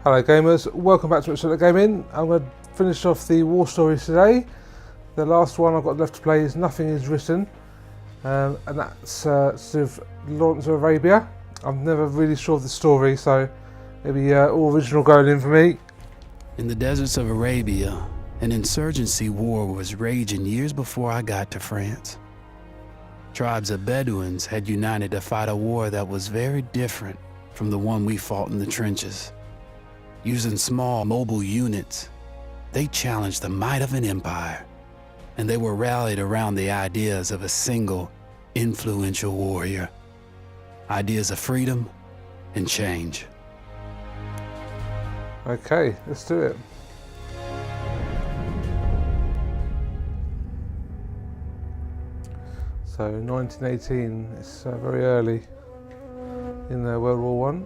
Hello gamers, welcome back to Installment Gaming. I'm going to finish off the war stories today. The last one I've got left to play is Nothing Is Written, and that's sort of Lawrence of Arabia. I'm never really sure of the story, so maybe all original going in for me. In the deserts of Arabia, an insurgency war was raging years before I got to France. Tribes of Bedouins had united to fight a war that was very different from the one we fought in the trenches. Using small, mobile units, they challenged the might of an empire, and they were rallied around the ideas of a single, influential warrior. Ideas of freedom and change. Okay, let's do it. So 1918, it's very early in World War I.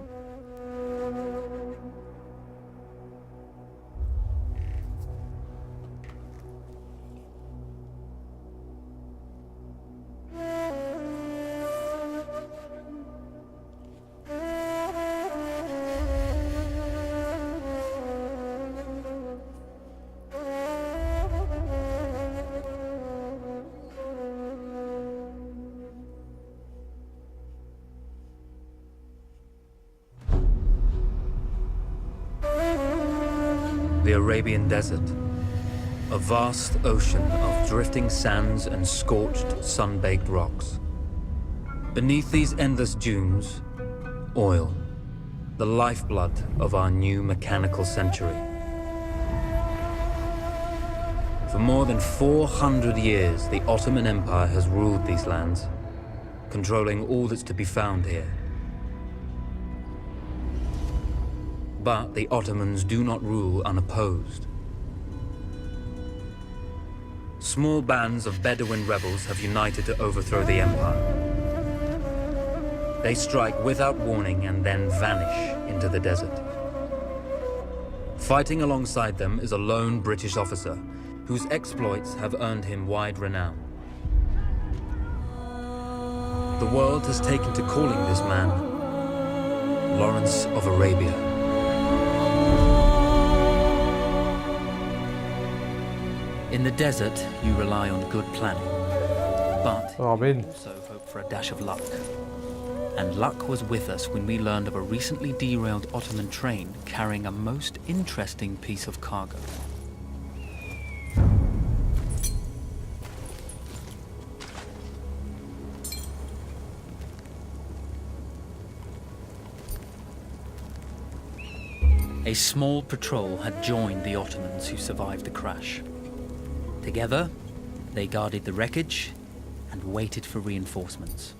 The Arabian Desert, a vast ocean of drifting sands and scorched, sun-baked rocks. Beneath these endless dunes, oil, the lifeblood of our new mechanical century. For more than 400 years, the Ottoman Empire has ruled these lands, controlling all that's to be found here. But the Ottomans do not rule unopposed. Small bands of Bedouin rebels have united to overthrow the empire. They strike without warning and then vanish into the desert. Fighting alongside them is a lone British officer whose exploits have earned him wide renown. The world has taken to calling this man Lawrence of Arabia. In the desert, you rely on good planning, but you also hope for a dash of luck. And luck was with us when we learned of a recently derailed Ottoman train carrying a most interesting piece of cargo. A small patrol had joined the Ottomans who survived the crash. Together, they guarded the wreckage and waited for reinforcements.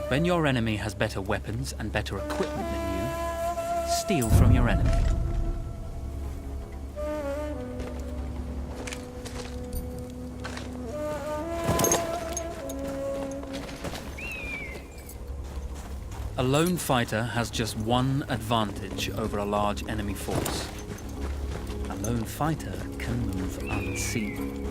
When your enemy has better weapons and better equipment than you, steal from your enemy. A lone fighter has just one advantage over a large enemy force. A lone fighter can move unseen.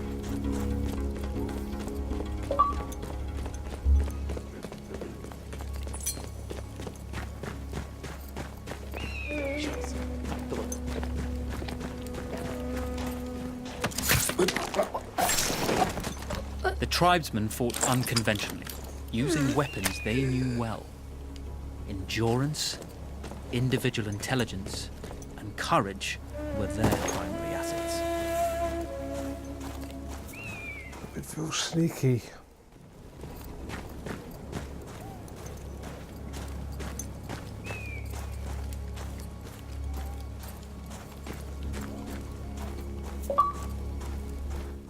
The tribesmen fought unconventionally, using weapons they knew well. Endurance, individual intelligence, and courage were their primary assets. It feels sneaky.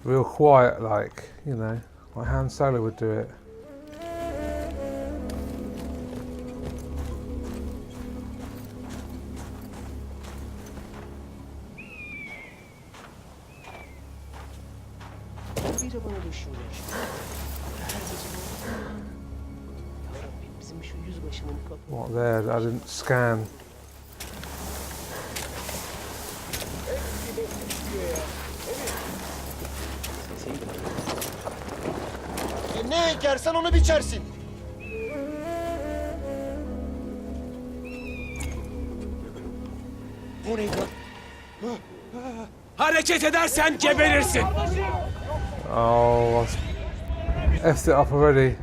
Real quiet, like, you know, like Han Solo would do it. What there? I didn't scan. Ne ekersen onu biçersin. Bu neydi lan? Hareket edersen geberirsin. Oh, I've effed it up already.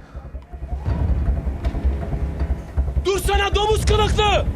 Dursana domuz kılıklı!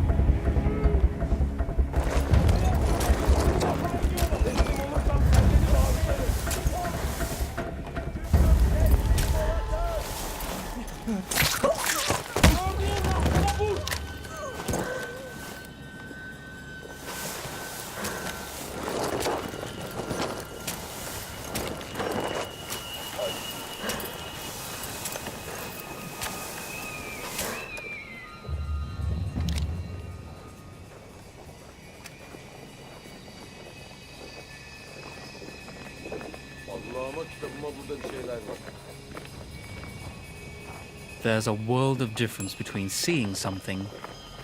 There's a world of difference between seeing something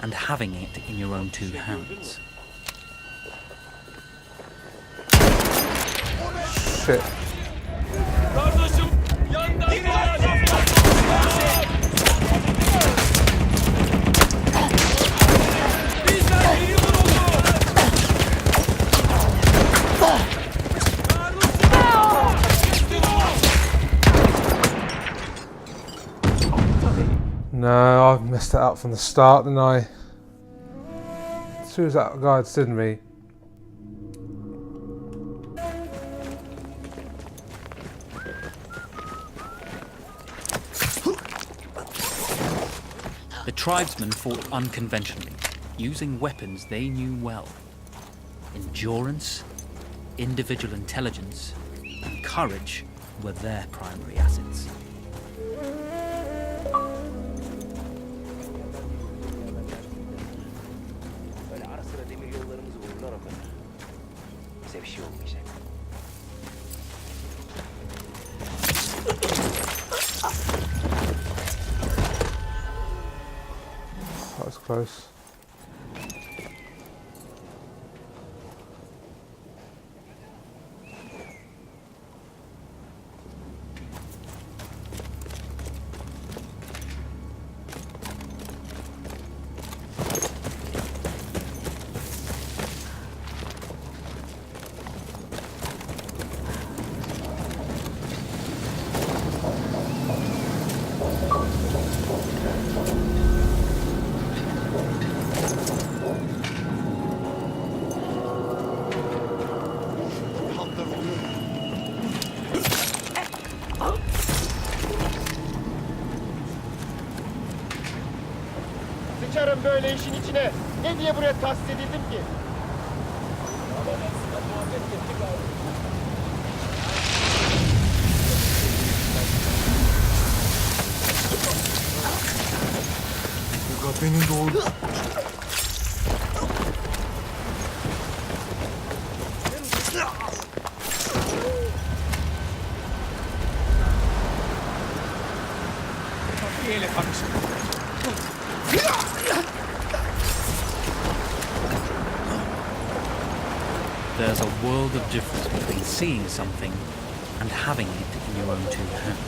and having it in your own two hands. Shit. Kardeşim yandan bizden biri vuruldu. No, I've messed it up from the start, didn't I? As soon as that guy had me. The tribesmen fought unconventionally, using weapons they knew well. Endurance, individual intelligence, and courage were their primary assets. Böyle ara sıra demir yollarımızı vururlar ama bize bir şey olmayacak. That was close. Sıçarım böyle işin içine. Ne diye buraya tahsis edildim ki? Beni doğru. Neyle kardeşim? There's a world of difference between seeing something and having it in your own two hands.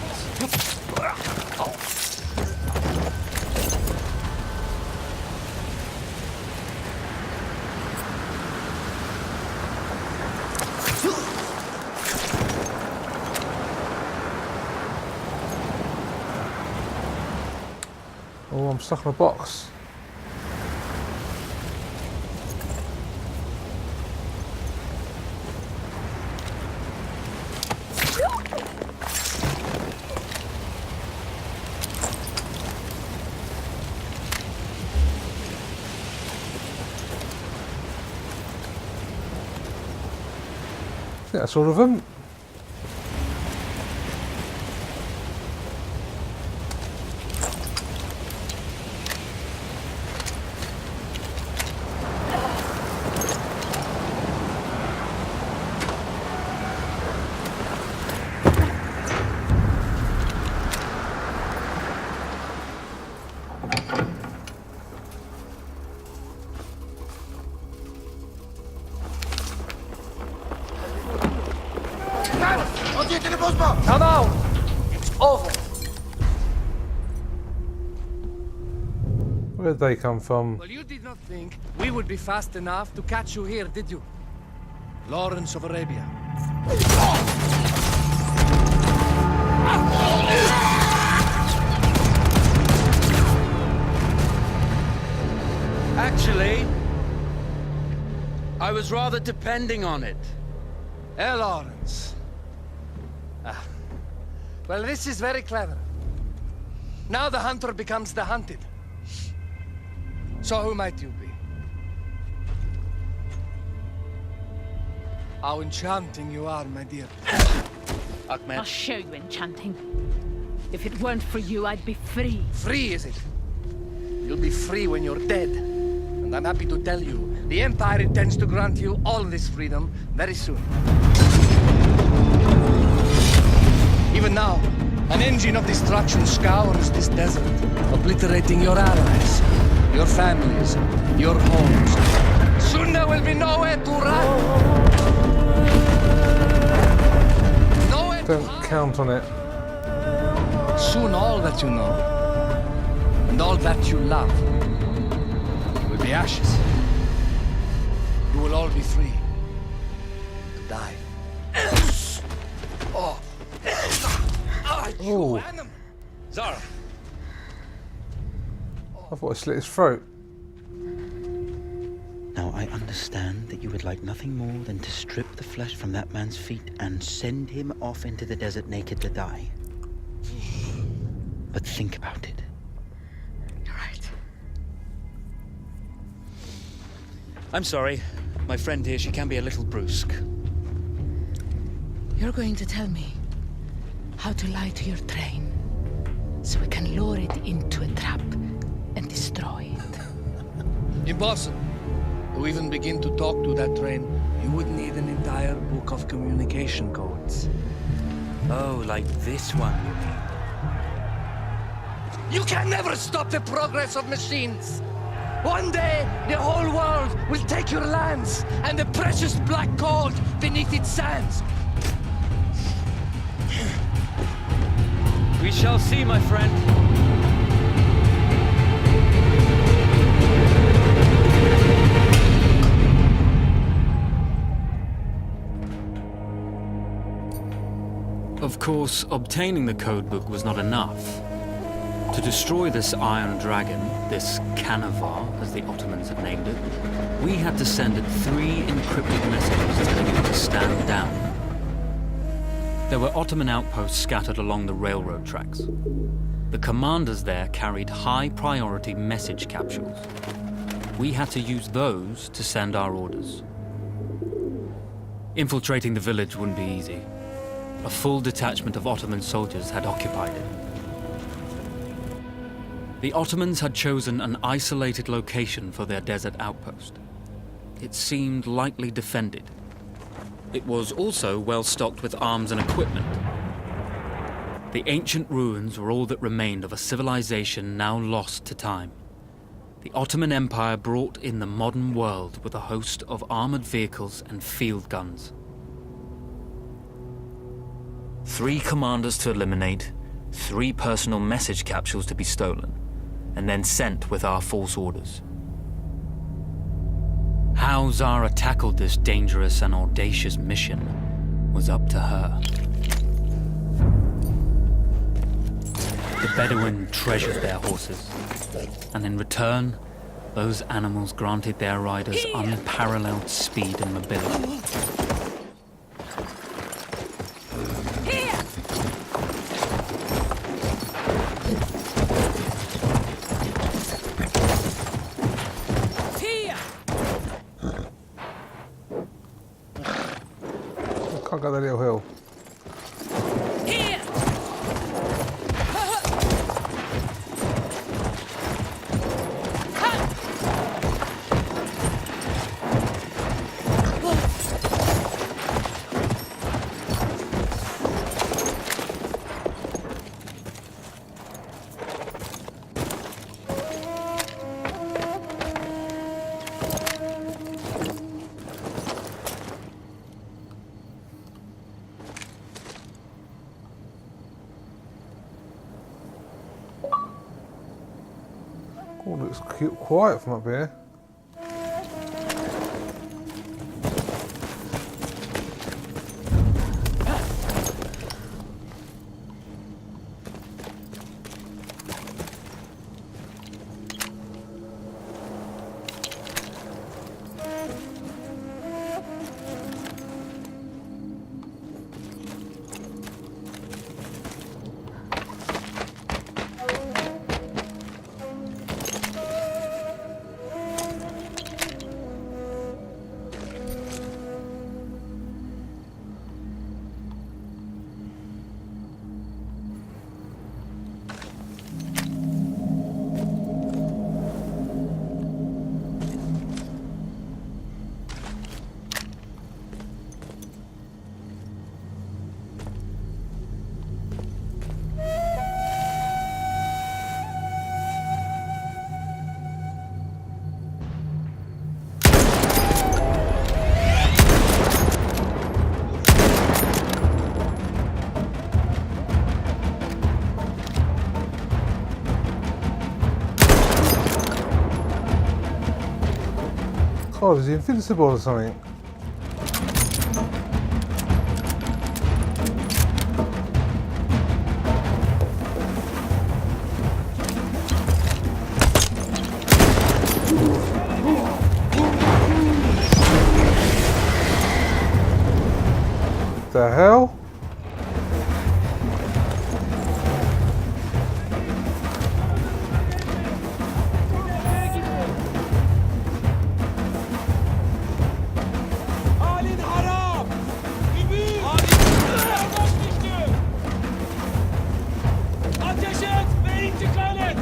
Oh, I'm stuck in a box. I think that's all of them. Vaziyetini bozma. Tamam. It's over. Where did they come from? Well, you did not think we would be fast enough to catch you here, did you? Lawrence of Arabia. Actually, I was rather depending on it. Lawrence. Well, this is very clever. Now the hunter becomes the hunted. So who might you be? How enchanting you are, my dear. Ahmed. I'll show you enchanting. If it weren't for you, I'd be free. Free, is it? You'll be free when you're dead. And I'm happy to tell you, the Empire intends to grant you all this freedom very soon. Even now, an engine of destruction scours this desert, obliterating your allies, your families, your homes. Soon there will be nowhere to run. Nowhere to Don't hide. count on it. Soon all that you know, and all that you love, will be ashes. You will all be free to die. Oh. Oh, Animal. Zara. I thought I slit his throat. Now, I understand that you would like nothing more than to strip the flesh from that man's feet and send him off into the desert naked to die. But think about it. You're right. I'm sorry. My friend here, she can be a little brusque. You're going to tell me how to lie to your train, so we can lure it into a trap and destroy it. Impossible. To even begin to talk to that train, you would need an entire book of communication codes. Oh, like this one, you mean? You can never stop the progress of machines. One day, the whole world will take your lands and the precious black gold beneath its sands. We shall see, my friend. Of course, obtaining the codebook was not enough. To destroy this Iron Dragon, this Canavar, as the Ottomans had named it, we had to send it 3 encrypted messages telling it to stand down. There were Ottoman outposts scattered along the railroad tracks. The commanders there carried high-priority message capsules. We had to use those to send our orders. Infiltrating the village wouldn't be easy. A full detachment of Ottoman soldiers had occupied it. The Ottomans had chosen an isolated location for their desert outpost. It seemed lightly defended. It was also well stocked with arms and equipment. The ancient ruins were all that remained of a civilization now lost to time. The Ottoman Empire brought in the modern world with a host of armored vehicles and field guns. 3 commanders to eliminate, 3 personal message capsules to be stolen, and then sent with our false orders. How Zara tackled this dangerous and audacious mission was up to her. The Bedouin treasured their horses, and in return, those animals granted their riders unparalleled speed and mobility. Can't go that little hill. Oh, looks quiet from up here. God, is he invincible or something? The hell? Halin harap! İbi! Yavaş düştü! Ateş et ve intikal et!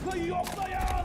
Sıkıyı yoklayan!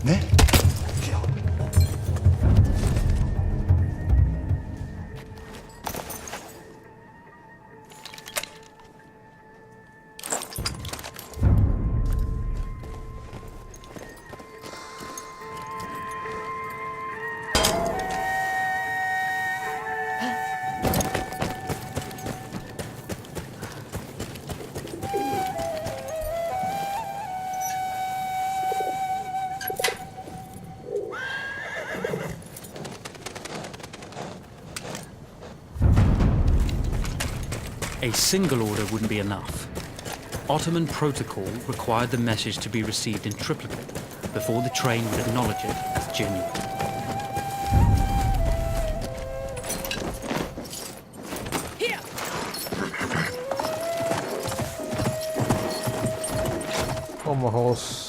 Ne? A single order wouldn't be enough. Ottoman protocol required the message to be received in triplicate before the train would acknowledge it as genuine. On my horse.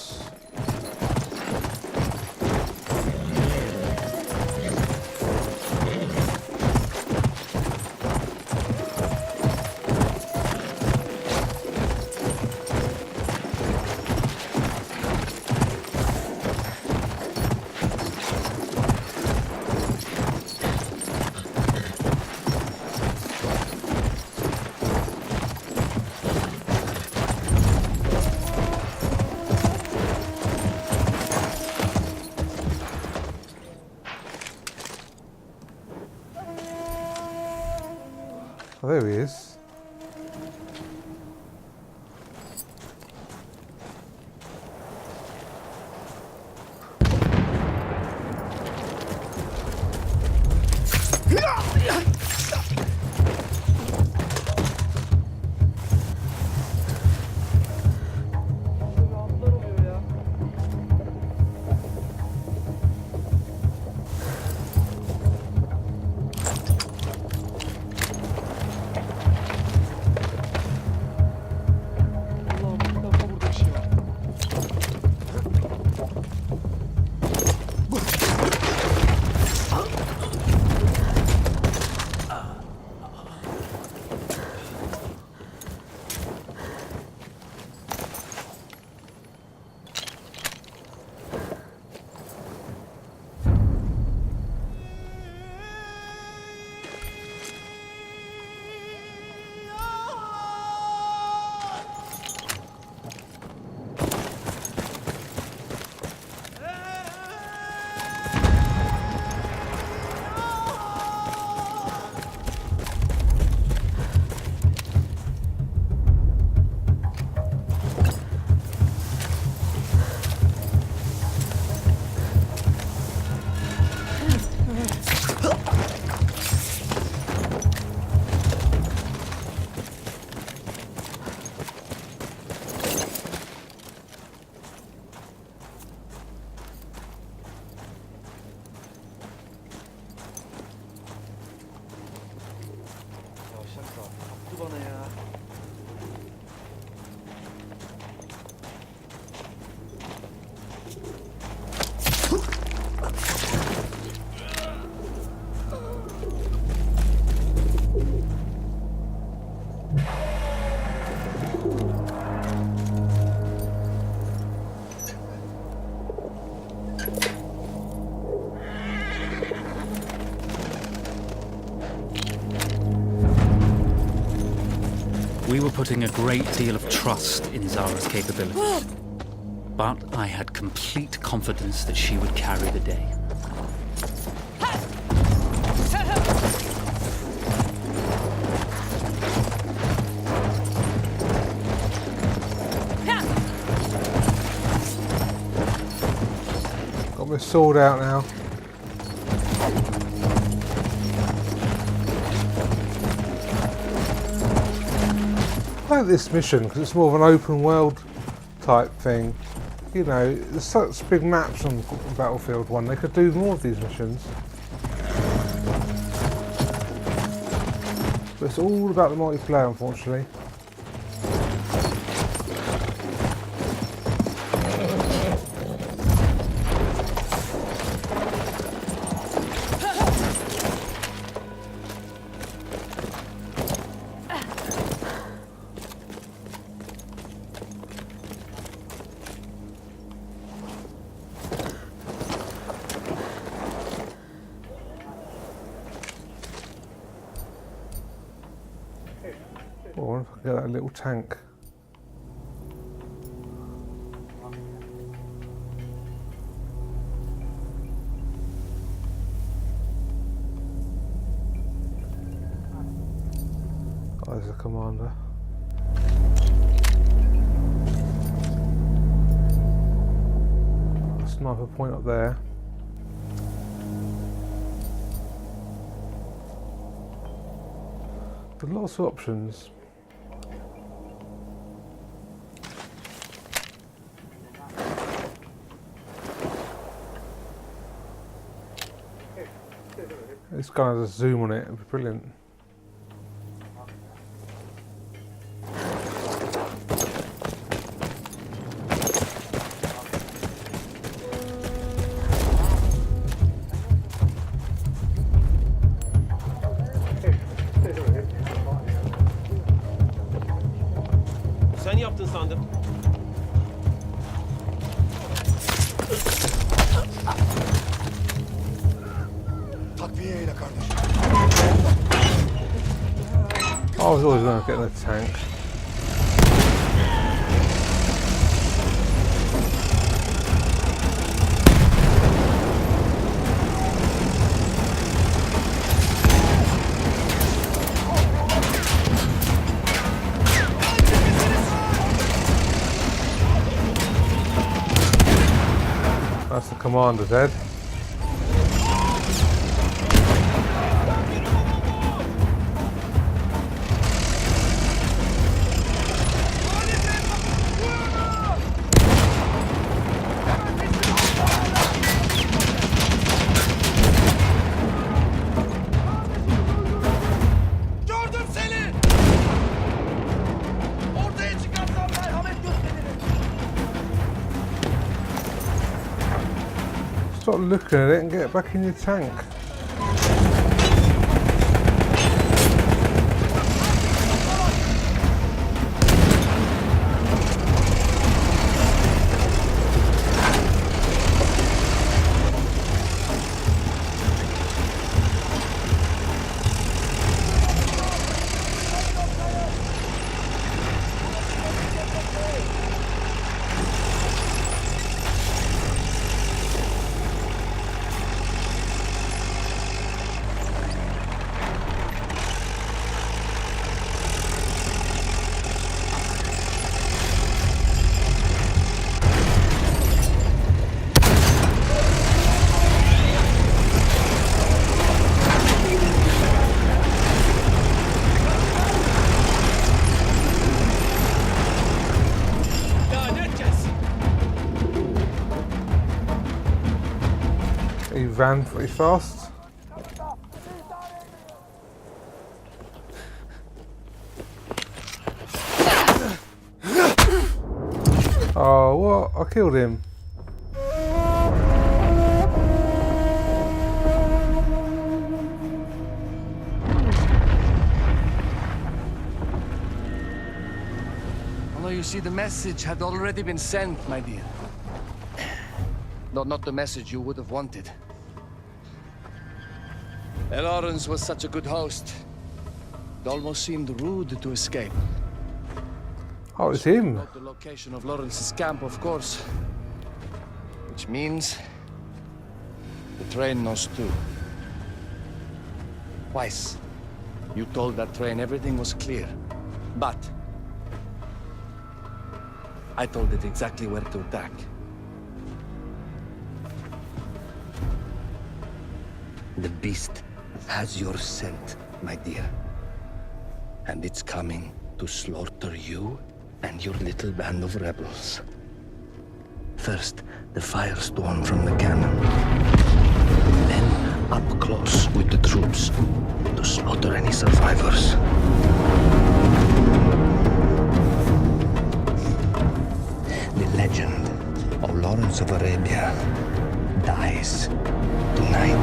there he is. We were putting a great deal of trust in Zara's capabilities, but I had complete confidence that she would carry the day. Got my sword out now. I like this mission because it's more of an open world type thing. You know, there's such big maps on Battlefield 1, they could do more of these missions. But it's all about the multiplayer, unfortunately. Oh, I wonder if I can get that little tank. Oh, there's a commander. A sniper point up there. But lots of options. This guy has a zoom on it, it'd be brilliant. Sen yaptın sandım. Takviyeyle kardeşim. I was always going to get in the tank. That's the commander dead. Gördüm seni! Ortaya çıkarsan merhamet gösteririm. Stop looking at it and get back in your tank. He ran pretty fast. Oh, what? I killed him. Although you see, the message had already been sent, my dear. Though not the message you would have wanted. Lawrence was such a good host. It almost seemed rude to escape. Oh, it's him. Not the location of Lawrence's camp, of course. Which means the train knows too. Twice, you told that train everything was clear. But I told it exactly where to attack. The beast has your scent, my dear. And it's coming to slaughter you and your little band of rebels. First, the firestorm from the cannon. Then, up close with the troops to slaughter any survivors. The legend of Lawrence of Arabia dies tonight.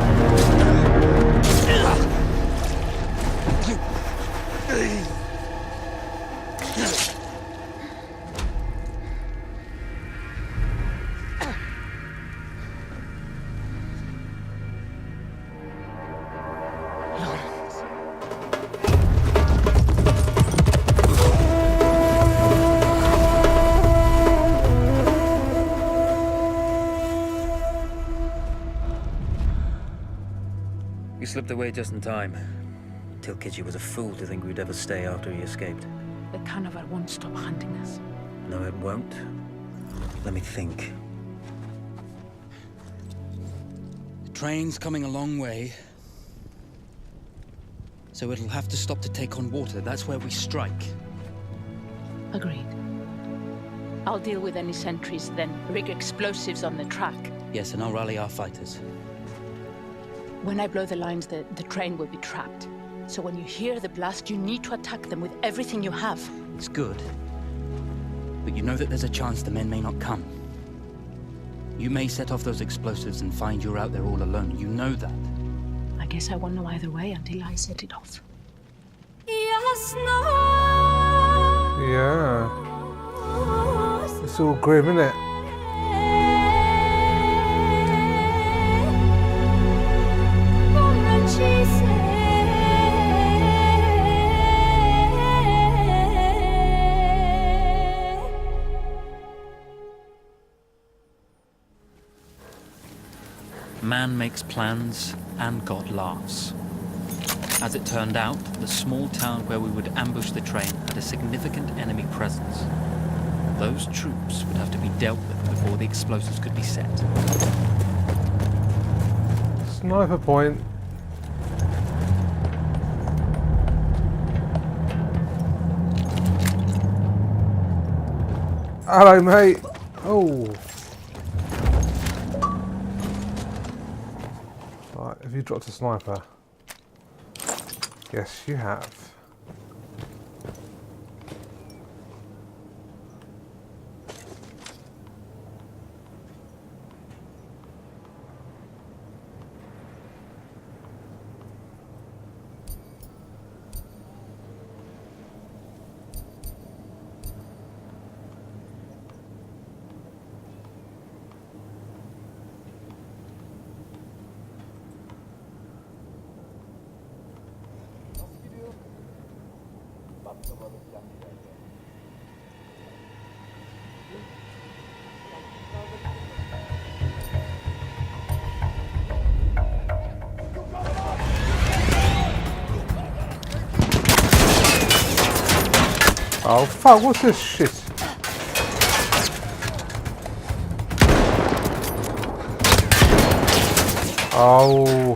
You slipped away just in time. Tilkitchi was a fool to think we'd ever stay after he escaped. The carnival won't stop hunting us. No, it won't. Let me think. The train's coming a long way. So it'll have to stop to take on water. That's where we strike. Agreed. I'll deal with any sentries, then rig explosives on the track. Yes, and I'll rally our fighters. When I blow the lines, the train will be trapped. So when you hear the blast, you need to attack them with everything you have. It's good. But you know that there's a chance the men may not come. You may set off those explosives and find you're out there all alone. You know that. I guess I won't know either way until I set it off. Yeah. It's all grim, isn't it? Man makes plans, and God laughs. As it turned out, the small town where we would ambush the train had a significant enemy presence. Those troops would have to be dealt with before the explosives could be set. Sniper point. Hello, mate. Oh. Right, have you dropped a sniper? Yes, you have. Oh fuck, what's this shit? Oh.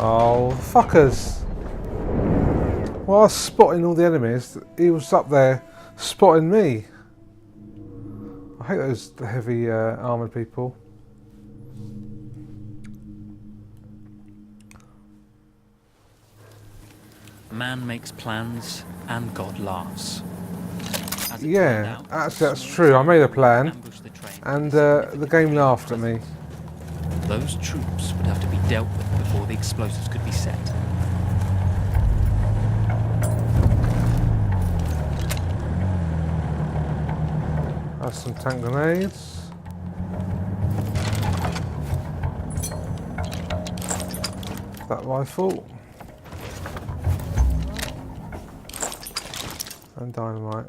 Oh, fuckers. While I was spotting all the enemies, he was up there spotting me. I hate those heavy armoured people. Man makes plans and God laughs. As it turned Yeah, out, actually that's small true. I made a team plan ambushed the train. and the game laughed at me. Those troops would have to be dealt with before the explosives could be set. Have some tank grenades. That rifle. And dynamite.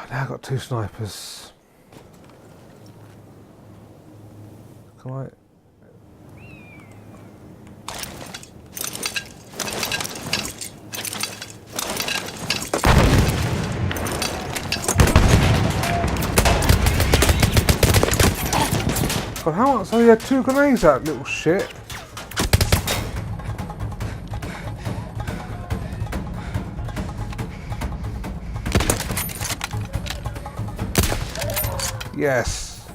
Now I've got two snipers. Can I? God, how much? So he had two grenades, that little shit. Yes.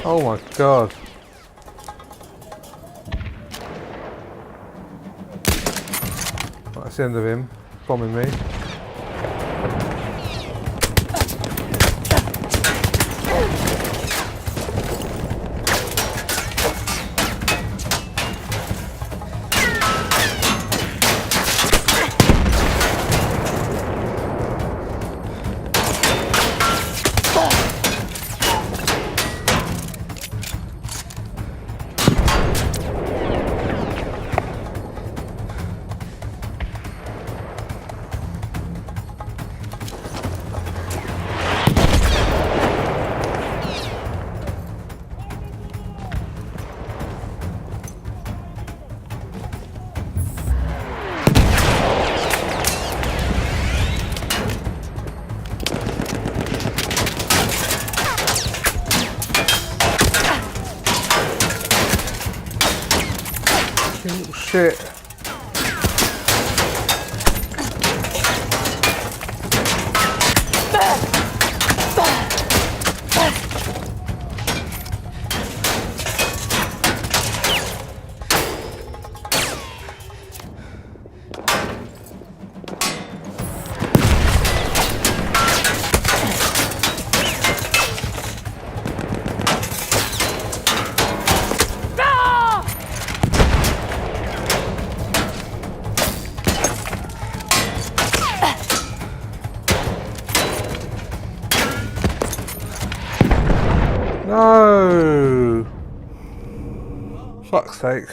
Oh my god. That's the end of him bombing me. Oh, shit. Fuck's sake.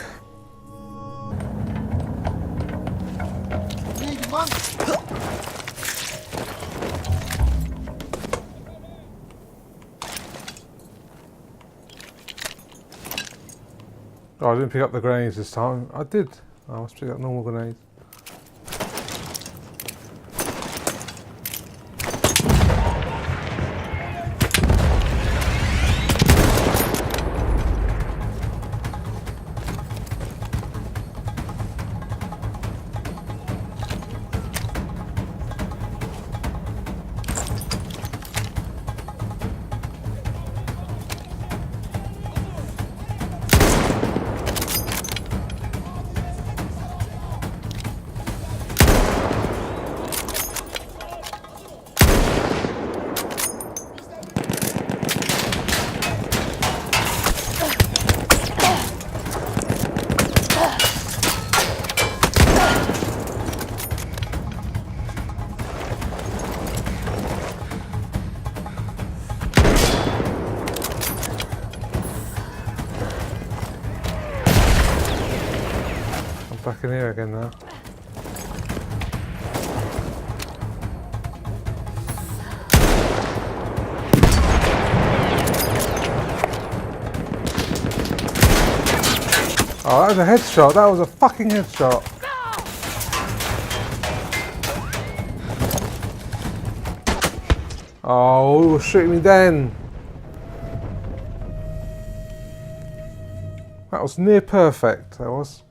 Oh, I didn't pick up the grenades this time. I did. I must pick up normal grenades. Back in here again now. Oh, that was a headshot. That was a fucking headshot. Oh, he was shooting me then. That was near perfect, that was.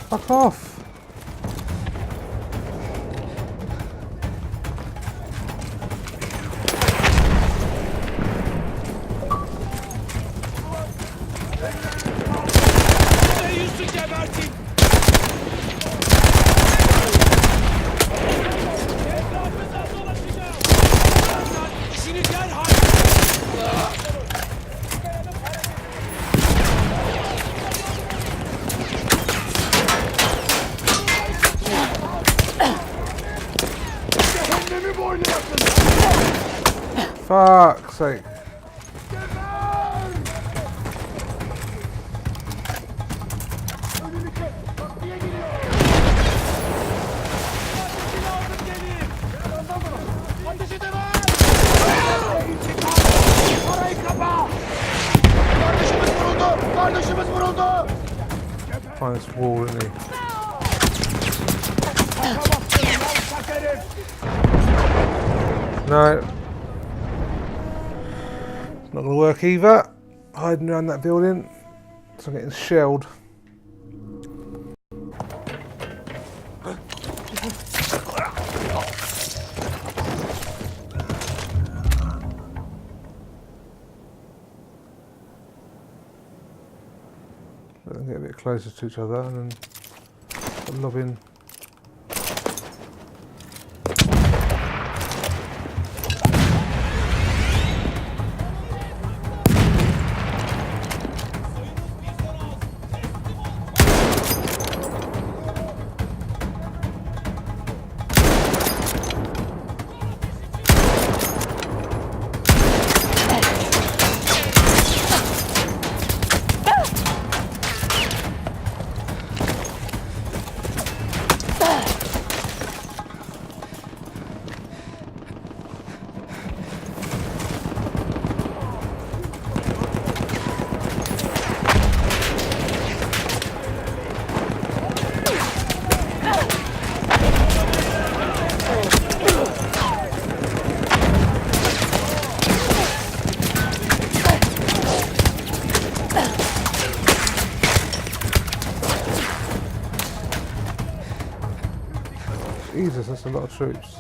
Fuck off! Fuck's sake. Find this wall, isn't he? No. Not going to work either. Hiding around that building. So I'm getting shelled. Let them get a bit closer to each other and then lob in. Jesus, that's a lot of troops.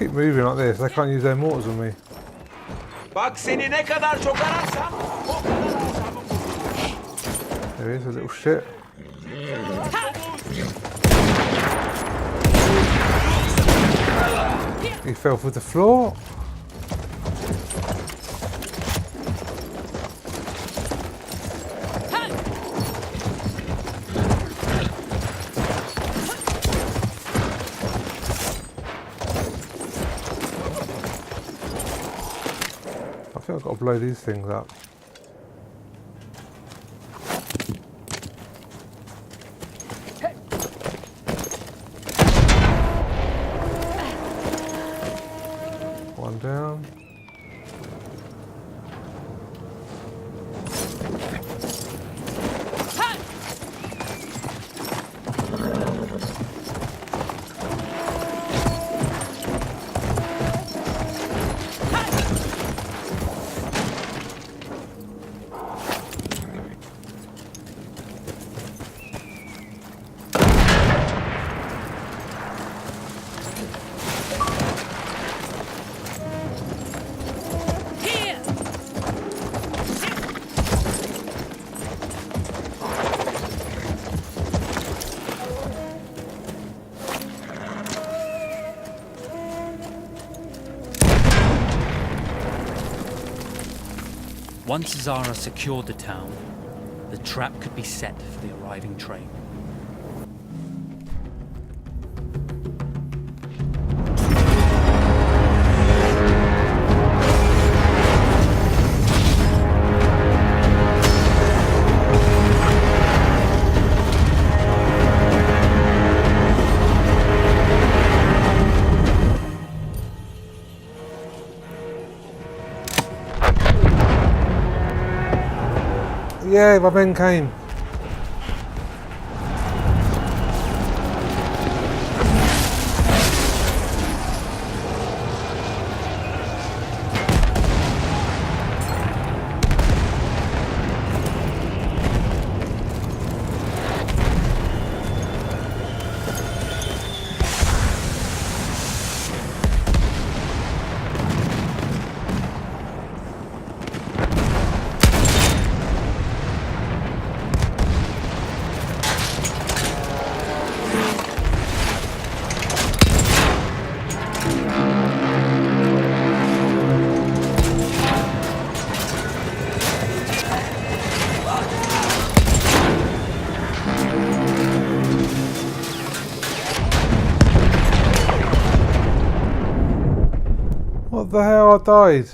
keep moving like this, they can't use their mortars on me. Bak seni ne kadar çok ararsam o kadar çabuk. There he is, a little shit. He fell through the floor. I think I've got to blow these things up. One down. Once Zara secured the town, the trap could be set for the arriving train. Yeah, my men came. What the hell, I died.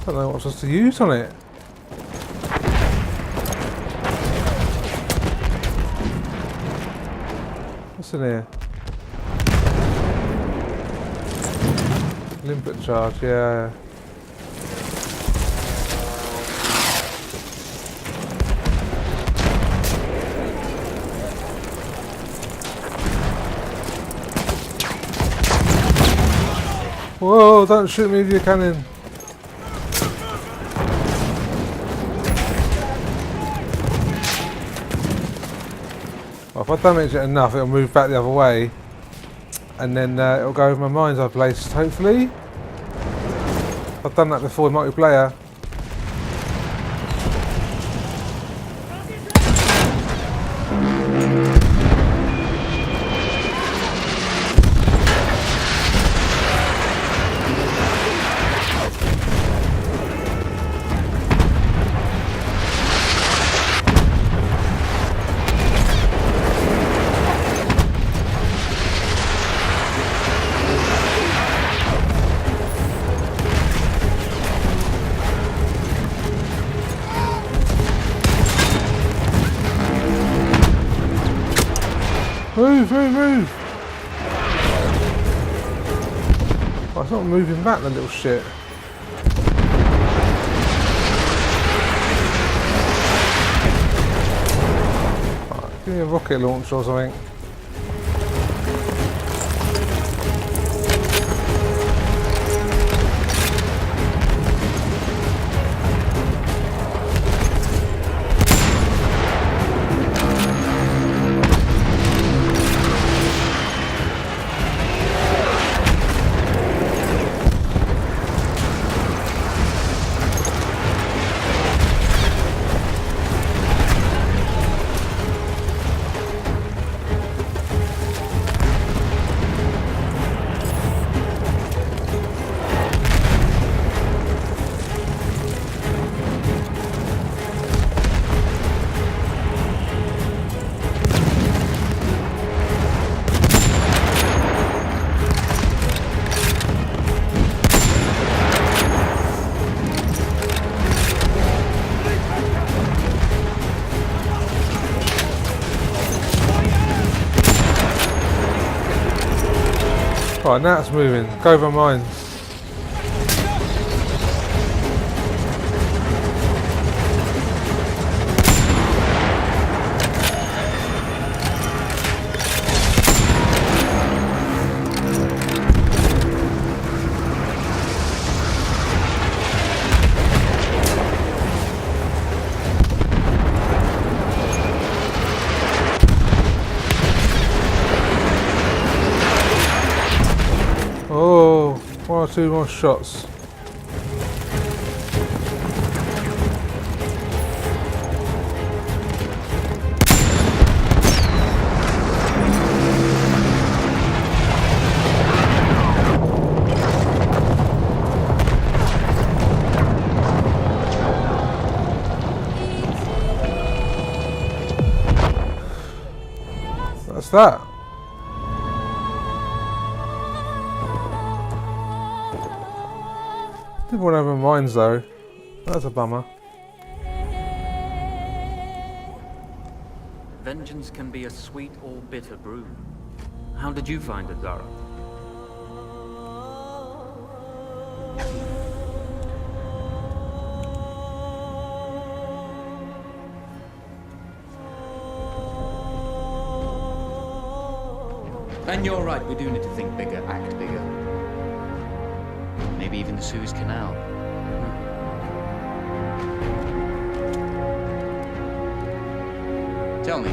I don't know what I'm supposed to use on it. What's in here? Limpet charge, yeah. Whoa, don't shoot me with your cannon. Well, if I damage it enough, it'll move back the other way. And then it'll go over my mines I've placed, hopefully. I've done that before in multiplayer. Move, move, move! Oh, it's not moving back, the little shit. Right, give me a rocket launcher or something. Right, now it's moving. Go over mines. Oh, one or two more shots. That's that. Did one over mines though. That's a bummer. Vengeance can be a sweet or bitter brew. How did you find it, Zara? And you're right, we do need to think bigger, act bigger. Maybe even the Suez Canal. Tell me,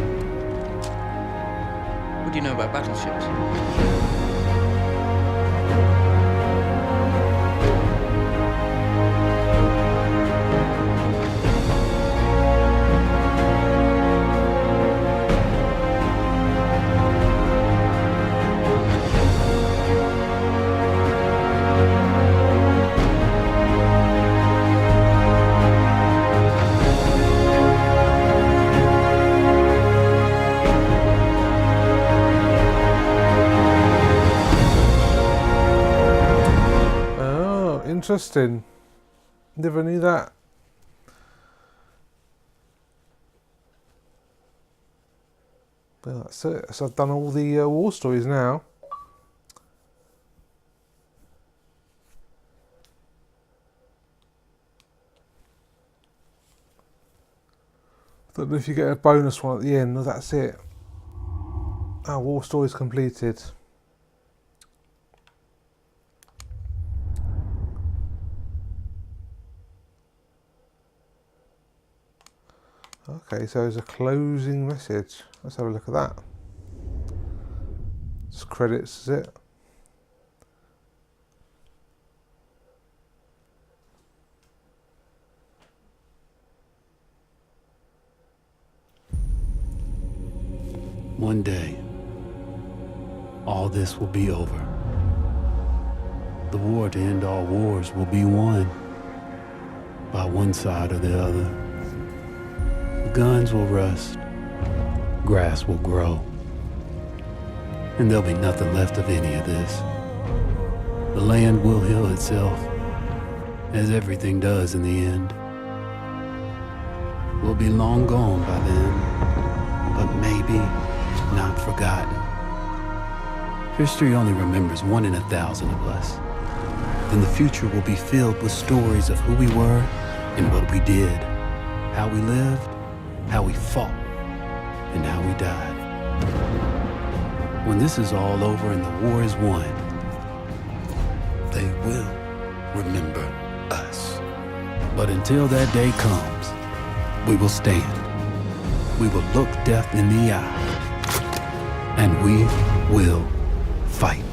what do you know about battleships? Interesting. Never knew that. Well, that's it. So I've done all the war stories now. Don't know if you get a bonus one at the end, or that's it. Our war story's completed. Okay, so there's a closing message. Let's have a look at that. Just credits, is it? One day, all this will be over. The war to end all wars will be won by one side or the other. The guns will rust, grass will grow, and there'll be nothing left of any of this. The land will heal itself, as everything does in the end. We'll be long gone by then, but maybe not forgotten. History only remembers 1 in 1,000 of us. Then the future will be filled with stories of who we were and what we did, how we lived, how we fought, and how we died. When this is all over and the war is won, they will remember us. But until that day comes, we will stand. We will look death in the eye. And we will fight.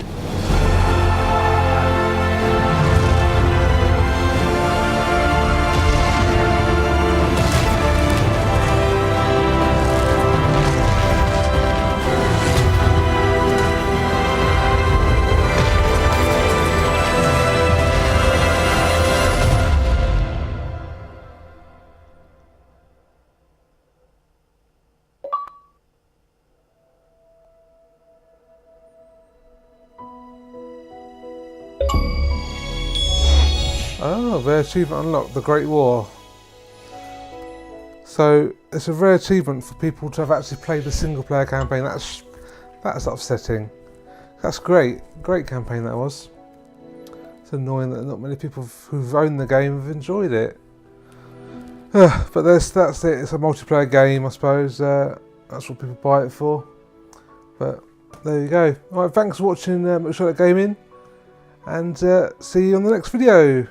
Oh, rare achievement unlocked, the Great War. So it's a rare achievement for people to have actually played the single player campaign. That's upsetting. That's great campaign that was. It's annoying that not many people who've owned the game have enjoyed it. But that's it. It's a multiplayer game, I suppose. That's what people buy it for. But there you go. Alright, thanks for watching Charlotte Gaming, and see you on the next video.